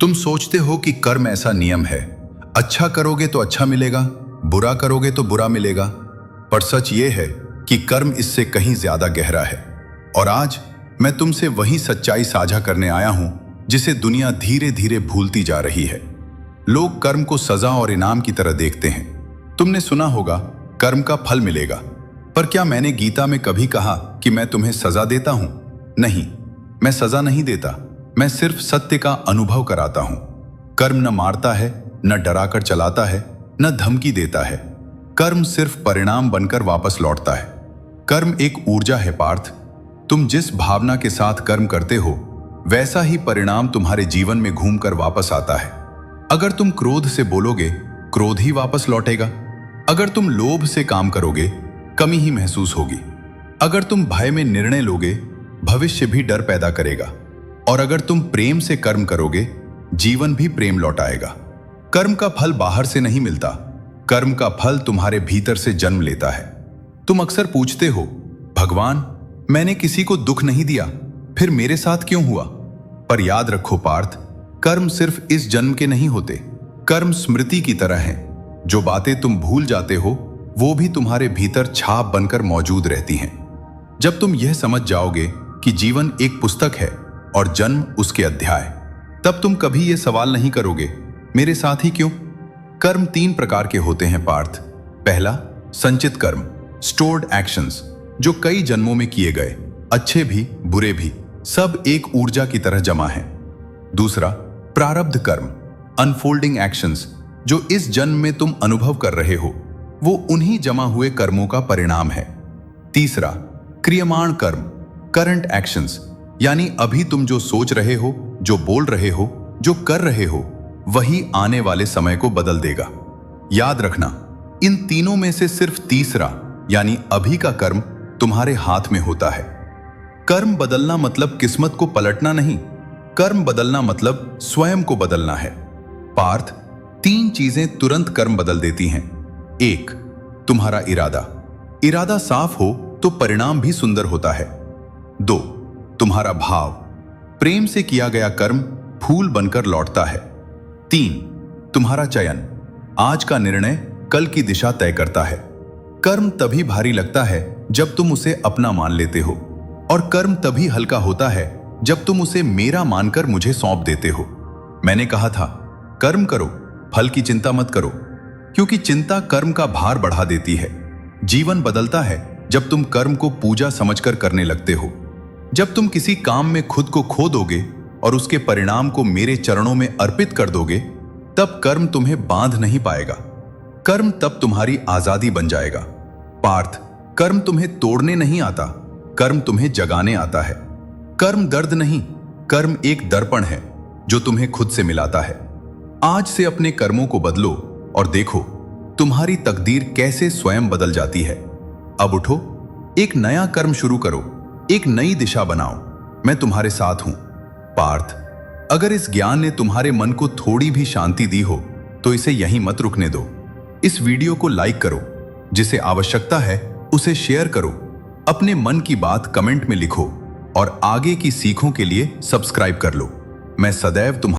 तुम सोचते हो कि कर्म ऐसा नियम है, अच्छा करोगे तो अच्छा मिलेगा, बुरा करोगे तो बुरा मिलेगा। पर सच ये है कि कर्म इससे कहीं ज्यादा गहरा है। और आज मैं तुमसे वही सच्चाई साझा करने आया हूं जिसे दुनिया धीरे धीरे भूलती जा रही है। लोग कर्म को सजा और इनाम की तरह देखते हैं। तुमने सुना होगा कर्म का फल मिलेगा, पर क्या मैंने गीता में कभी कहा कि मैं तुम्हें सजा देता हूं? नहीं, मैं सजा नहीं देता, मैं सिर्फ सत्य का अनुभव कराता हूं। कर्म न मारता है, न डराकर चलाता है, न धमकी देता है। कर्म सिर्फ परिणाम बनकर वापस लौटता है। कर्म एक ऊर्जा है पार्थ। तुम जिस भावना के साथ कर्म करते हो, वैसा ही परिणाम तुम्हारे जीवन में घूमकर वापस आता है। अगर तुम क्रोध से बोलोगे, क्रोध ही वापस लौटेगा। अगर तुम लोभ से काम करोगे, कमी ही महसूस होगी। अगर तुम भय में निर्णय लोगे, भविष्य भी डर पैदा करेगा। और अगर तुम प्रेम से कर्म करोगे, जीवन भी प्रेम लौटाएगा। कर्म का फल बाहर से नहीं मिलता, कर्म का फल तुम्हारे भीतर से जन्म लेता है। तुम अक्सर पूछते हो, भगवान मैंने किसी को दुख नहीं दिया, फिर मेरे साथ क्यों हुआ? पर याद रखो पार्थ, कर्म सिर्फ इस जन्म के नहीं होते। कर्म स्मृति की तरह है। जो बातें तुम भूल जाते हो, वो भी तुम्हारे भीतर छाप बनकर मौजूद रहती हैं। जब तुम यह समझ जाओगे कि जीवन एक पुस्तक है और जन्म उसके अध्याय, तब तुम कभी यह सवाल नहीं करोगे, मेरे साथ ही क्यों? कर्म 3 प्रकार के होते हैं पार्थ। पहला, संचित कर्म, स्टोर्ड एक्शंस, जो कई जन्मों में किए गए, अच्छे भी बुरे भी, सब एक ऊर्जा की तरह जमा है। दूसरा, प्रारब्ध कर्म, अनफोल्डिंग एक्शंस, जो इस जन्म में तुम अनुभव कर रहे हो, वो उन्हीं जमा हुए कर्मों का परिणाम है। तीसरा, क्रियमाण कर्म, करंट एक्शंस, यानी अभी तुम जो सोच रहे हो, जो बोल रहे हो, जो कर रहे हो, वही आने वाले समय को बदल देगा। याद रखना, इन तीनों में से सिर्फ तीसरा यानी अभी का कर्म तुम्हारे हाथ में होता है। कर्म बदलना मतलब किस्मत को पलटना नहीं, कर्म बदलना मतलब स्वयं को बदलना है। पार्थ, 3 चीजें तुरंत कर्म बदल देती हैं। 1, तुम्हारा इरादा। इरादा साफ हो तो परिणाम भी सुंदर होता है। 2, तुम्हारा भाव। प्रेम से किया गया कर्म फूल बनकर लौटता है। 3, तुम्हारा चयन। आज का निर्णय कल की दिशा तय करता है। कर्म तभी भारी लगता है जब तुम उसे अपना मान लेते हो, और कर्म तभी हल्का होता है जब तुम उसे मेरा मानकर मुझे सौंप देते हो। मैंने कहा था, कर्म करो, फल की चिंता मत करो, क्योंकि चिंता कर्म का भार बढ़ा देती है। जीवन बदलता है जब तुम कर्म को पूजा समझकर करने लगते हो। जब तुम किसी काम में खुद को खो दोगे और उसके परिणाम को मेरे चरणों में अर्पित कर दोगे, तब कर्म तुम्हें बांध नहीं पाएगा। कर्म तब तुम्हारी आजादी बन जाएगा। पार्थ, कर्म तुम्हें तोड़ने नहीं आता, कर्म तुम्हें जगाने आता है। कर्म दर्द नहीं, कर्म एक दर्पण है जो तुम्हें खुद से मिलाता है। आज से अपने कर्मों को बदलो और देखो तुम्हारी तकदीर कैसे स्वयं बदल जाती है। अब उठो, एक नया कर्म शुरू करो, एक नई दिशा बनाओ। मैं तुम्हारे साथ हूं। पार्थ, अगर इस ज्ञान ने तुम्हारे मन को थोड़ी भी शांति दी हो, तो इसे यहीं मत रुकने दो। इस वीडियो को लाइक करो, जिसे आवश्यकता है उसे शेयर करो, अपने मन की बात कमेंट में लिखो और आगे की सीखों के लिए सब्सक्राइब कर लो। मैं सदैव